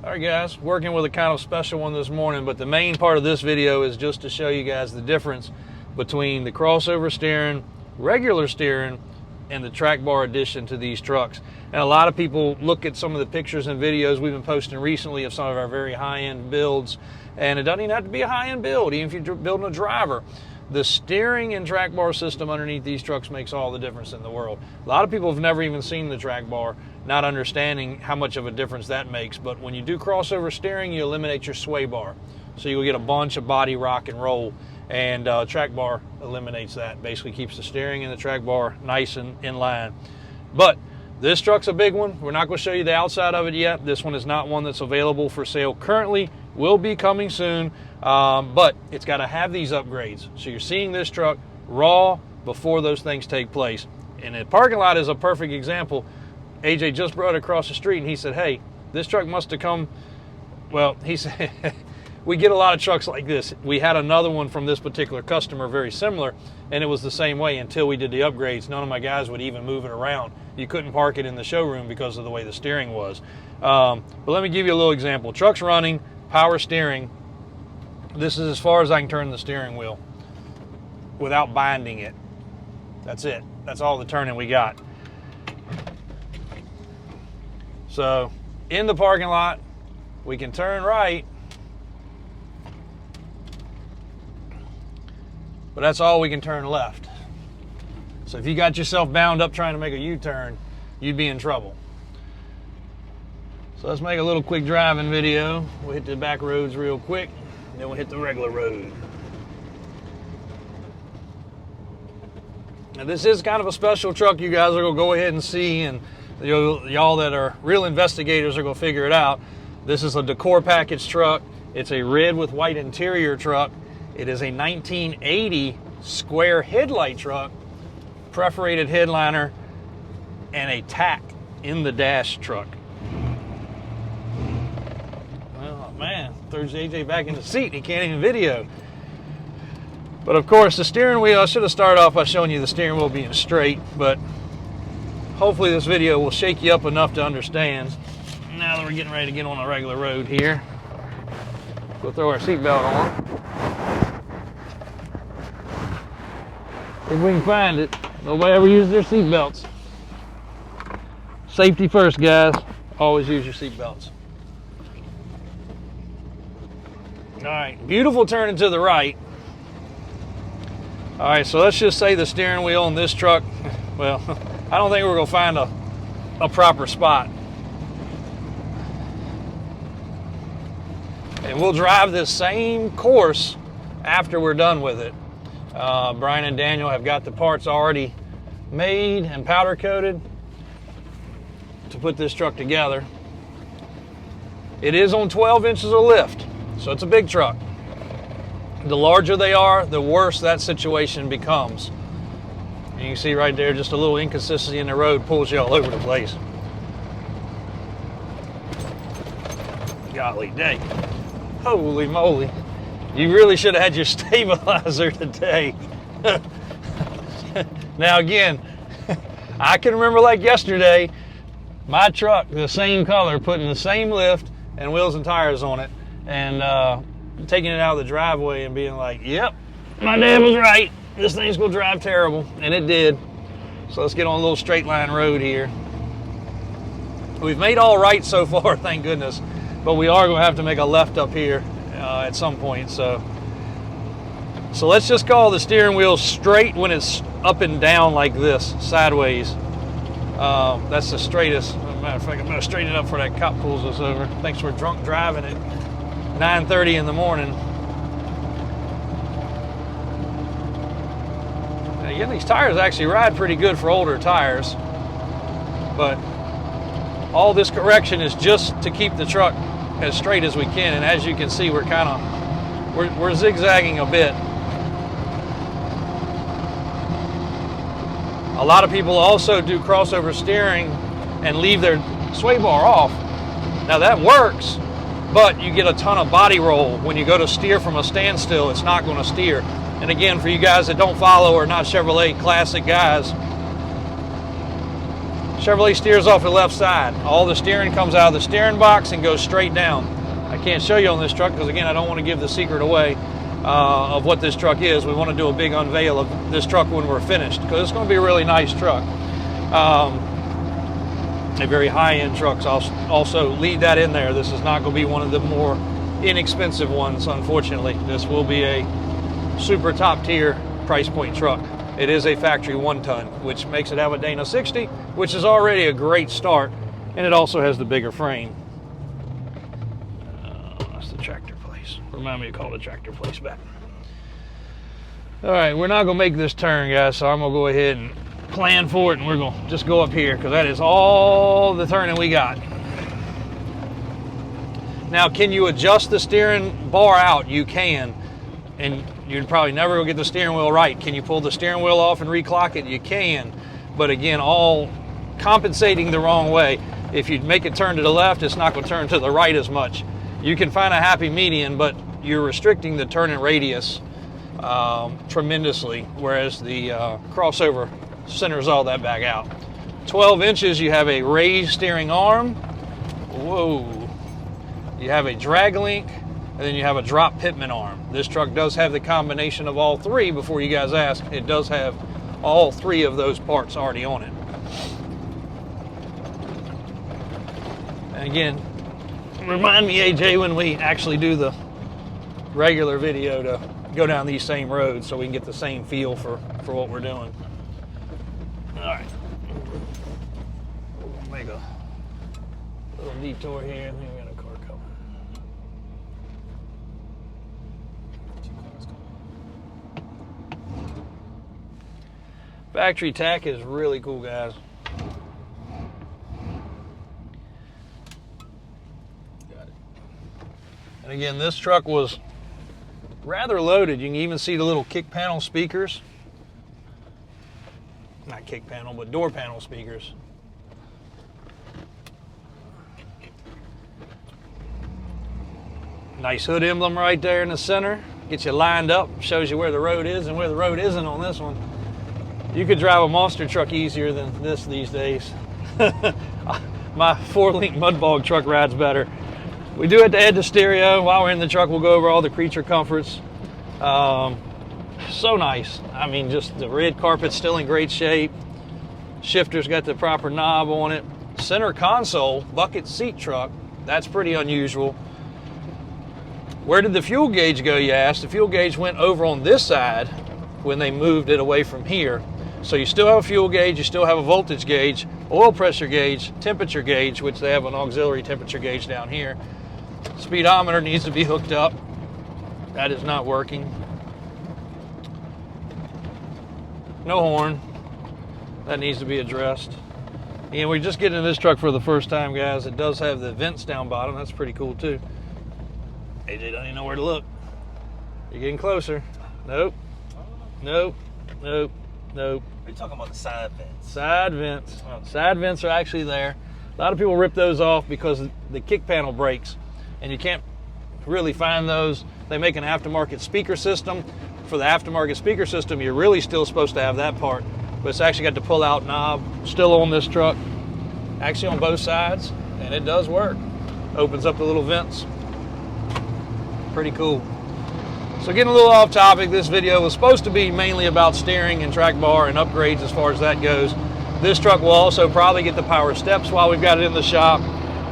All right guys, working with a kind of special one this morning, but the main part of this video is just to show you guys the difference between the crossover steering, regular steering, and the track bar addition to these trucks. And a lot of people look at some of the pictures and videos we've been posting recently of some of our very high-end builds, and it doesn't even have to be a high-end build, even if you're building a driver. The steering and track bar system underneath these trucks makes all the difference in the world. A lot of people have never even seen the track bar, not understanding how much of a difference that makes. But when you do crossover steering, you eliminate your sway bar. So you will get a bunch of body rock and roll, and track bar eliminates that. Basically keeps the steering and the track bar nice and in line. But this truck's a big one. We're not going to show you the outside of it yet. This one is not one that's available for sale currently. Will be coming soon, but it's got to have these upgrades. So you're seeing this truck raw before those things take place. And the parking lot is a perfect example. AJ just brought it across the street and he said, hey, this truck must have come, well, he said, we get a lot of trucks like this. We had another one from this particular customer, very similar, and it was the same way until we did the upgrades. None of my guys would even move it around. You couldn't park it in the showroom because of the way the steering was. But let me give you a little example. Truck's running, power steering. This is as far as I can turn the steering wheel without binding it. That's it. That's all the turning we got. So in the parking lot, we can turn right, but that's all we can turn left. So if you got yourself bound up trying to make a U-turn, you'd be in trouble. So let's make a little quick driving video. We'll hit the back roads real quick, and then we'll hit the regular road. Now this is kind of a special truck you guys are going to go ahead and see, and y'all that are real investigators are going to figure it out. This is a decor package truck. It's a red with white interior truck. It is a 1980 square headlight truck, perforated headliner, and a tack in the dash truck. Well, man, throws AJ back in the seat. He can't even video. But of course, the steering wheel, I should have started off by showing you the steering wheel being straight, but hopefully this video will shake you up enough to understand. Now that we're getting ready to get on a regular road here, we'll throw our seatbelt on. If we can find it. Nobody ever uses their seatbelts. Safety first, guys. Always use your seatbelts. All right, beautiful turning to the right. All right, so let's just say the steering wheel on this truck, well, I don't think we're gonna find a proper spot. And we'll drive this same course after we're done with it. Brian and Daniel have got the parts already made and powder coated to put this truck together. It is on 12 inches of lift, so it's a big truck. The larger they are, the worse that situation becomes. And you can see right there, just a little inconsistency in the road pulls you all over the place. Golly dang. Holy moly. You really should have had your stabilizer today. Now again, I can remember like yesterday, my truck, the same color, putting the same lift and wheels and tires on it, and taking it out of the driveway and being like, yep, my dad was right. This thing's gonna drive terrible, and it did. So let's get on a little straight line road here. We've made all right so far, thank goodness, but we are gonna have to make a left up here at some point. So let's just call the steering wheel straight when it's up and down like this, sideways. That's the straightest. Matter of fact, I'm gonna straighten it up before that cop pulls us over. Thanks for drunk driving at 9:30 in the morning. And again, these tires actually ride pretty good for older tires, but all this correction is just to keep the truck as straight as we can. And as you can see, we're zigzagging a bit. A lot of people also do crossover steering and leave their sway bar off. Now that works, but you get a ton of body roll. When you go to steer from a standstill, it's not going to steer. And again, for you guys that don't follow or not Chevrolet classic guys, Chevrolet steers off the left side. All the steering comes out of the steering box and goes straight down. I can't show you on this truck because, again, I don't want to give the secret away of what this truck is. We want to do a big unveil of this truck when we're finished because it's going to be a really nice truck. A very high-end truck. So I'll also lead that in there. This is not going to be one of the more inexpensive ones, unfortunately. This will be a super top-tier price point truck. It is a factory 1-ton, which makes it have a Dana 60, which is already a great start, and it also has the bigger frame. That's the tractor place. Remind me to call the tractor place back. All right, we're not going to make this turn, guys, so I'm going to go ahead and plan for it, and we're going to just go up here because that is all the turning we got. Now, can you adjust the steering bar out? You can, and you'd probably never go get the steering wheel right. Can you pull the steering wheel off and reclock it? You can, but again, all compensating the wrong way. If you make it turn to the left, it's not going to turn to the right as much. You can find a happy median, but you're restricting the turning radius tremendously, whereas the crossover centers all that back out. 12 inches, you have a raised steering arm. Whoa. You have a drag link, and then you have a drop pitman arm. This truck does have the combination of all three. Before you guys ask, it does have all three of those parts already on it. And again, remind me, AJ, when we actually do the regular video to go down these same roads so we can get the same feel for what we're doing. All right. We'll make a little detour here, and then we got a car coming. Factory tack is really cool, guys. Got it. And again, this truck was rather loaded. You can even see the little kick panel speakers. Not kick panel, but door panel speakers. Nice hood emblem right there in the center. Gets you lined up, shows you where the road is and where the road isn't on this one. You could drive a monster truck easier than this these days. My 4-link mud bog truck rides better. We do have to add the stereo. While we're in the truck, we'll go over all the creature comforts. So nice. I mean, just the red carpet's still in great shape. Shifter's got the proper knob on it. Center console, bucket seat truck. That's pretty unusual. Where did the fuel gauge go, you asked? The fuel gauge went over on this side when they moved it away from here. So you still have a fuel gauge, you still have a voltage gauge, oil pressure gauge, temperature gauge, which they have an auxiliary temperature gauge down here. Speedometer needs to be hooked up. That is not working. No horn. That needs to be addressed. And we're just getting in this truck for the first time, guys. It does have the vents down bottom. That's pretty cool too. AJ don't even know where to look. You're getting closer. Nope. Nope. Nope. Nope. Are you talking about the side vents? Side vents. Side vents are actually there. A lot of people rip those off because the kick panel breaks, and you can't really find those. They make an aftermarket speaker system. For the aftermarket speaker system, you're really still supposed to have that part, but it's actually got the pull-out knob still on this truck, actually on both sides, and it does work. Opens up the little vents. Pretty cool. So getting a little off topic, this video was supposed to be mainly about steering and track bar and upgrades as far as that goes. This truck will also probably get the power steps while we've got it in the shop.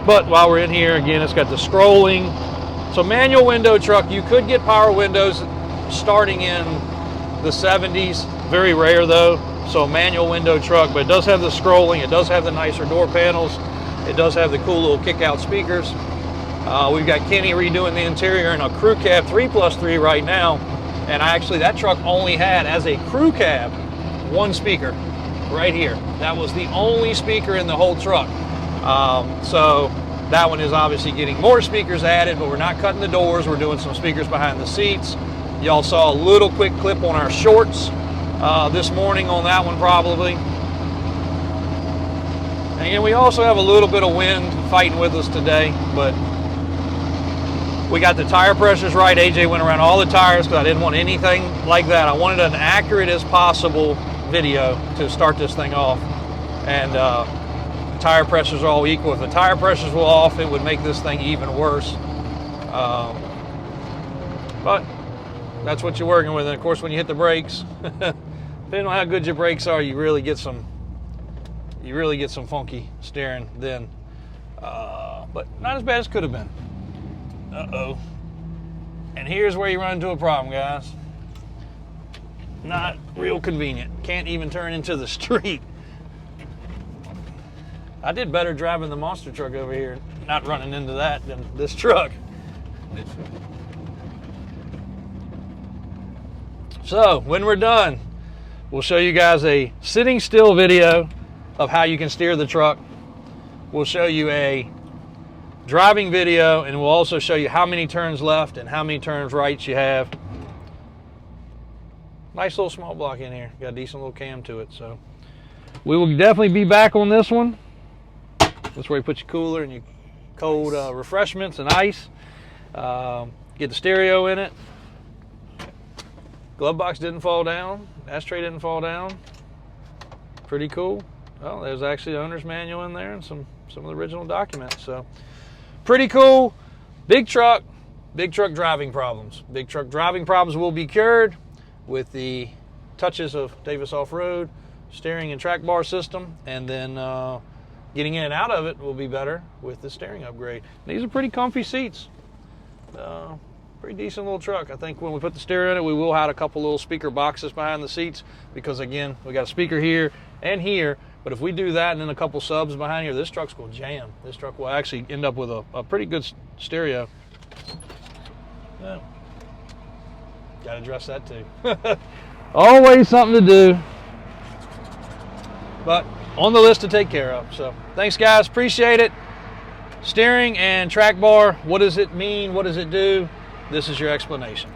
But while we're in here, again, it's got the scrolling. So manual window truck, you could get power windows starting in the 70s. Very rare though. So a manual window truck, but it does have the scrolling. It does have the nicer door panels. It does have the cool little kick out speakers. We've got Kenny redoing the interior in a crew cab 3+3 right now. And actually that truck only had, as a crew cab, one speaker right here. That was the only speaker in the whole truck. So that one is obviously getting more speakers added, but we're not cutting the doors. We're doing some speakers behind the seats. Y'all saw a little quick clip on our shorts this morning on that one probably. And we also have a little bit of wind fighting with us today, but we got the tire pressures right. AJ went around all the tires because I didn't want anything like that. I wanted an accurate as possible video to start this thing off. And tire pressures are all equal. If the tire pressures were off, it would make this thing even worse. But that's what you're working with. And of course, when you hit the brakes, depending on how good your brakes are, you really get some funky steering then. But not as bad as could have been. Uh-oh. And here's where you run into a problem, guys. Not real convenient. Can't even turn into the street. I did better driving the monster truck over here, not running into that, than this truck. So when we're done, we'll show you guys a sitting still video of how you can steer the truck. We'll show you a driving video, and we'll also show you how many turns left and how many turns right you have. Nice little small block in here. Got a decent little cam to it. So we will definitely be back on this one. That's where you put your cooler and your cold refreshments and ice. Get the stereo in it. Glove box didn't fall down. Ashtray didn't fall down. Pretty cool. Well, there's actually the owner's manual in there and some of the original documents. So pretty cool. Big truck driving problems. Big truck driving problems will be cured with the touches of Davis Off-Road, steering and track bar system, and then getting in and out of it will be better with the steering upgrade. These are pretty comfy seats. Pretty decent little truck. I think when we put the stereo in it, we will have a couple little speaker boxes behind the seats because, again, we got a speaker here and here. But if we do that and then a couple subs behind here, this truck's going to jam. This truck will actually end up with a pretty good stereo. Yeah. Got to address that too. Always something to do. But on the list to take care of. So thanks, guys. Appreciate it. Steering and track bar, what does it mean? What does it do? This is your explanation.